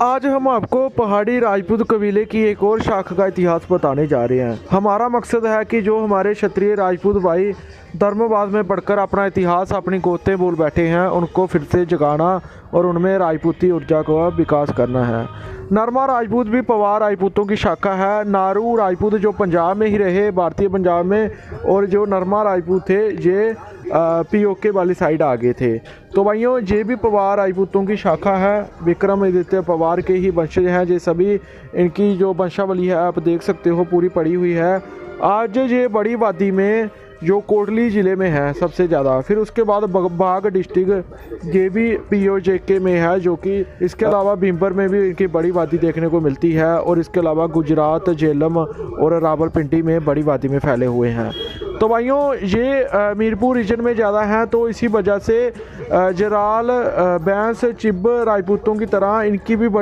आज हम आपको पहाड़ी राजपूत कबीले की एक और शाखा का इतिहास बताने जा रहे हैं। हमारा मकसद है कि जो हमारे क्षत्रिय राजपूत भाई धर्मवाद में पढ़कर अपना इतिहास अपनी गोते बोल बैठे हैं, उनको फिर से जगाना और उनमें राजपूती ऊर्जा का विकास करना है। नरमा राजपूत भी पवार राजपूतों की शाखा है। नारू राजपूत जो पंजाब में ही रहे, भारतीय पंजाब में, और जो नरमा राजपूत थे ये पीओके वाली साइड आ गए थे। तो भाइयों, ये भी पवार राजपूतों की शाखा है। विक्रमादित्य पवार के ही वंशज हैं ये सभी। इनकी जो वंशावली है आप देख सकते हो, पूरी पड़ी हुई है। आज ये बड़ी वादी में जो कोटली ज़िले में है सबसे ज़्यादा, फिर उसके बाद बाग डिस्ट्रिक्ट ये भी पीओके में है, जो कि इसके अलावा भीमपुर में भी इनकी बड़ी वादी देखने को मिलती है, और इसके अलावा गुजरात, झेलम और रावलपिंडी में बड़ी वादी में फैले हुए हैं। तो भाइयों, ये मीरपुर रीजन में ज़्यादा हैं, तो इसी वजह से जराल, बैंस, चिब राजपूतों की तरह इनकी भी बड़ी